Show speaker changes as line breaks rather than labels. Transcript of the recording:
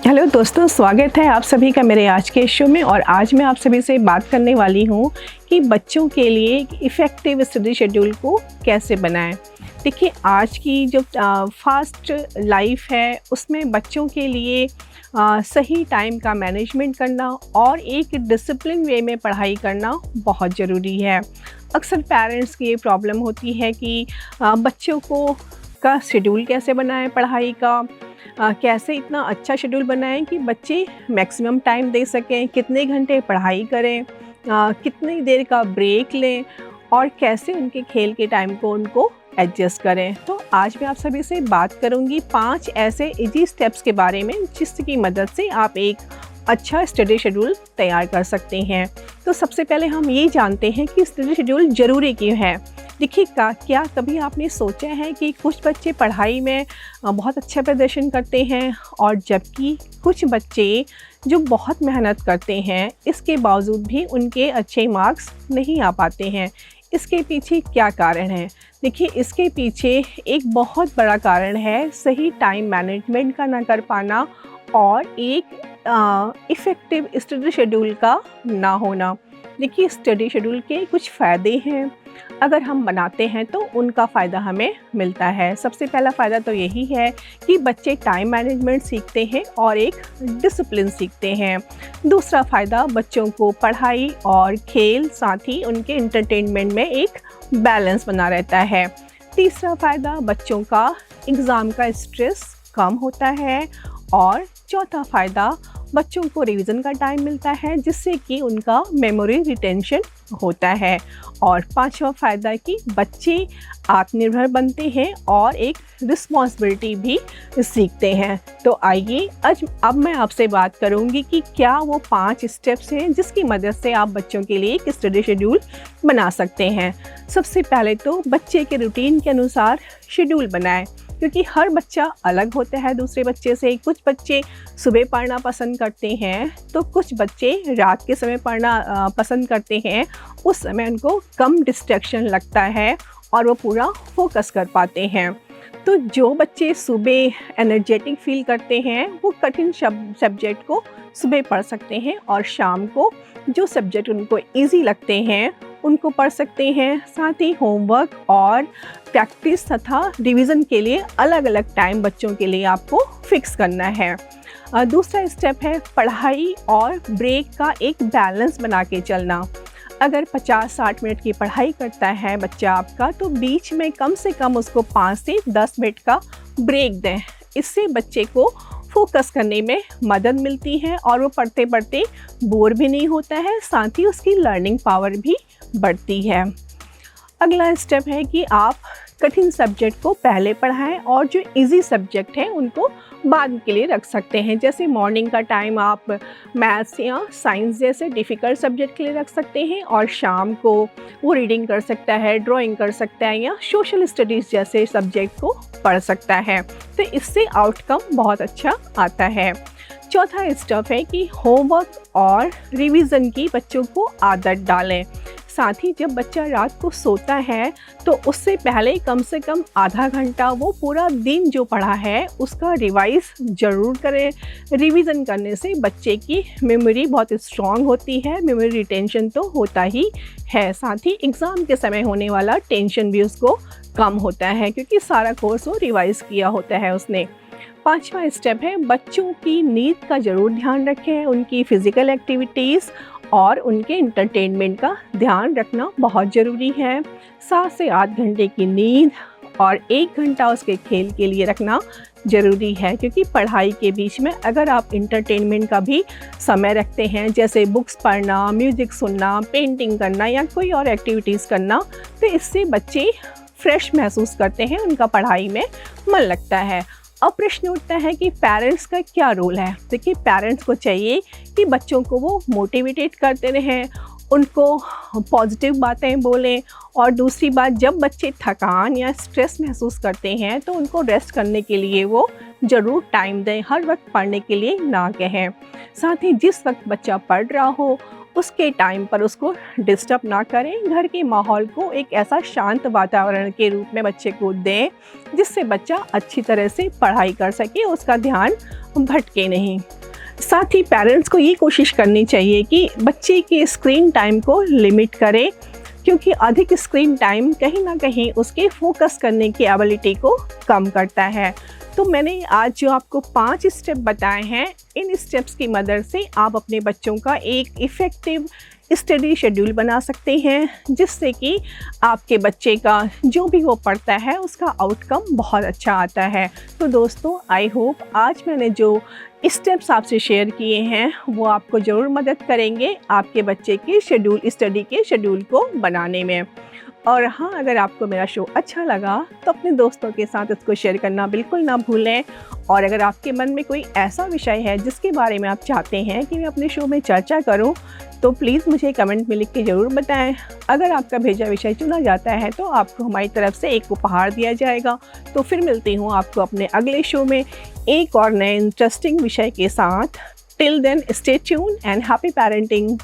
Hello दोस्तों, स्वागत है आप सभी का मेरे आज के शो में। और आज मैं आप सभी से बात करने वाली हूँ कि बच्चों के लिए इफ़ेक्टिव स्टडी शेड्यूल को कैसे बनाएं। देखिए, आज की जो फास्ट लाइफ है उसमें बच्चों के लिए सही टाइम का मैनेजमेंट करना और एक डिसिप्लिन वे में पढ़ाई करना बहुत ज़रूरी है। अक्सर पेरेंट्स की ये प्रॉब्लम होती है कि बच्चों का शेड्यूल कैसे बनाएं पढ़ाई का, कैसे इतना अच्छा शेड्यूल बनाएं कि बच्चे मैक्सिमम टाइम दे सकें, कितने घंटे पढ़ाई करें, कितनी देर का ब्रेक लें और कैसे उनके खेल के टाइम को उनको एडजस्ट करें। तो आज मैं आप सभी से बात करूंगी 5 ऐसे इजी स्टेप्स के बारे में जिसकी मदद से आप एक अच्छा स्टडी शेड्यूल तैयार कर सकते हैं। तो सबसे पहले हम ये जानते हैं कि स्टडी शेड्यूल ज़रूरी क्यों है। देखिए, क्या कभी आपने सोचा है कि कुछ बच्चे पढ़ाई में बहुत अच्छा प्रदर्शन करते हैं और जबकि कुछ बच्चे जो बहुत मेहनत करते हैं इसके बावजूद भी उनके अच्छे मार्क्स नहीं आ पाते हैं। इसके पीछे क्या कारण है? देखिए, इसके पीछे एक बहुत बड़ा कारण है सही टाइम मैनेजमेंट का ना कर पाना और एक इफ़ेक्टिव स्टडी शेड्यूल का ना होना। देखिए, स्टडी शेड्यूल के कुछ फ़ायदे हैं, अगर हम बनाते हैं तो उनका फ़ायदा हमें मिलता है। सबसे पहला फ़ायदा तो यही है कि बच्चे टाइम मैनेजमेंट सीखते हैं और एक डिसिप्लिन सीखते हैं। दूसरा फ़ायदा, बच्चों को पढ़ाई और खेल साथ ही उनके एंटरटेनमेंट में एक बैलेंस बना रहता है। तीसरा फ़ायदा, बच्चों का एग्ज़ाम का स्ट्रेस कम होता है। और चौथा फ़ायदा, बच्चों को रिवीजन का टाइम मिलता है जिससे कि उनका मेमोरी रिटेंशन होता है। और पांचवा फ़ायदा कि बच्चे आत्मनिर्भर बनते हैं और एक रिस्पॉन्सिबिलिटी भी सीखते हैं। तो आइए अब मैं आपसे बात करूंगी कि क्या वो 5 स्टेप्स हैं जिसकी मदद से आप बच्चों के लिए एक स्टडी शेड्यूल बना सकते हैं। सबसे पहले तो बच्चे के रूटीन के अनुसार शेड्यूल बनाएं, क्योंकि हर बच्चा अलग होता है दूसरे बच्चे से। कुछ बच्चे सुबह पढ़ना पसंद करते हैं तो कुछ बच्चे रात के समय पढ़ना पसंद करते हैं। उस समय उनको कम डिस्ट्रैक्शन लगता है और वो पूरा फोकस कर पाते हैं। तो जो बच्चे सुबह एनर्जेटिक फील करते हैं वो कठिन सब्जेक्ट को सुबह पढ़ सकते हैं और शाम को जो सब्जेक्ट उनको इजी लगते हैं उनको पढ़ सकते हैं। साथ ही होमवर्क और प्रैक्टिस तथा रिवीजन के लिए अलग अलग टाइम बच्चों के लिए आपको फिक्स करना है। दूसरा स्टेप है पढ़ाई और ब्रेक का एक बैलेंस बना के चलना। अगर 50-60 मिनट की पढ़ाई करता है बच्चा आपका तो बीच में कम से कम उसको 5 से 10 मिनट का ब्रेक दें। इससे बच्चे को फोकस करने में मदद मिलती है और वो पढ़ते पढ़ते बोर भी नहीं होता है, साथ ही उसकी लर्निंग पावर भी बढ़ती है। अगला स्टेप है कि आप कठिन सब्जेक्ट को पहले पढ़ाएं और जो इजी सब्जेक्ट हैं उनको बाद के लिए रख सकते हैं। जैसे मॉर्निंग का टाइम आप मैथ्स या साइंस जैसे डिफ़िकल्ट सब्जेक्ट के लिए रख सकते हैं और शाम को वो रीडिंग कर सकता है, ड्राइंग कर सकता है या सोशल स्टडीज़ जैसे सब्जेक्ट को पढ़ सकता है। तो इससे आउटकम बहुत अच्छा आता है। चौथा स्टेप है कि होमवर्क और रिवीजन की बच्चों को आदत डालें। साथ ही जब बच्चा रात को सोता है तो उससे पहले कम से कम आधा घंटा वो पूरा दिन जो पढ़ा है उसका रिवाइज ज़रूर करें। रिवीजन करने से बच्चे की मेमोरी बहुत स्ट्रॉन्ग होती है, मेमोरी रिटेंशन तो होता ही है। साथ ही एग्ज़ाम के समय होने वाला टेंशन भी उसको कम होता है क्योंकि सारा कोर्स वो रिवाइज किया होता है उसने। पांचवा स्टेप है बच्चों की नींद का ज़रूर ध्यान रखें। उनकी फ़िज़िकल एक्टिविटीज़ और उनके एंटरटेनमेंट का ध्यान रखना बहुत ज़रूरी है। 7 से 8 घंटे की नींद और 1 घंटा उसके खेल के लिए रखना ज़रूरी है, क्योंकि पढ़ाई के बीच में अगर आप एंटरटेनमेंट का भी समय रखते हैं जैसे बुक्स पढ़ना, म्यूज़िक सुनना, पेंटिंग करना या कोई और एक्टिविटीज़ करना, तो इससे बच्चे फ्रेश महसूस करते हैं, उनका पढ़ाई में मन लगता है। अब प्रश्न उठता है कि पेरेंट्स का क्या रोल है। देखिए, पेरेंट्स को चाहिए कि बच्चों को वो मोटिवेटेड करते रहें, उनको पॉजिटिव बातें बोलें। और दूसरी बात, जब बच्चे थकान या स्ट्रेस महसूस करते हैं तो उनको रेस्ट करने के लिए वो ज़रूर टाइम दें, हर वक्त पढ़ने के लिए ना कहें। साथ ही जिस वक्त बच्चा पढ़ रहा हो उसके टाइम पर उसको डिस्टर्ब ना करें। घर के माहौल को एक ऐसा शांत वातावरण के रूप में बच्चे को दें जिससे बच्चा अच्छी तरह से पढ़ाई कर सके, उसका ध्यान भटके नहीं। साथ ही पेरेंट्स को ये कोशिश करनी चाहिए कि बच्चे के स्क्रीन टाइम को लिमिट करें, क्योंकि अधिक स्क्रीन टाइम कहीं ना कहीं उसके फोकस करने की एबिलिटी को कम करता है। तो मैंने आज जो आपको 5 स्टेप बताए हैं, इन स्टेप्स की मदद से आप अपने बच्चों का एक इफ़ेक्टिव स्टडी शेड्यूल बना सकते हैं, जिससे कि आपके बच्चे का जो भी वो पढ़ता है उसका आउटकम बहुत अच्छा आता है। तो दोस्तों, आई होप आज मैंने जो स्टेप्स आपसे शेयर किए हैं वो आपको ज़रूर मदद करेंगे आपके बच्चे के स्टडी के शेड्यूल को बनाने में। और हाँ, अगर आपको मेरा शो अच्छा लगा तो अपने दोस्तों के साथ इसको शेयर करना बिल्कुल ना भूलें। और अगर आपके मन में कोई ऐसा विषय है जिसके बारे में आप चाहते हैं कि मैं अपने शो में चर्चा करूं, तो प्लीज़ मुझे कमेंट में लिख के ज़रूर बताएं। अगर आपका भेजा विषय चुना जाता है तो आपको हमारी तरफ से एक उपहार दिया जाएगा। तो फिर मिलती हूँ आपको अपने अगले शो में एक और नए इंटरेस्टिंग विषय के साथ। Till then, stay tuned and happy parenting.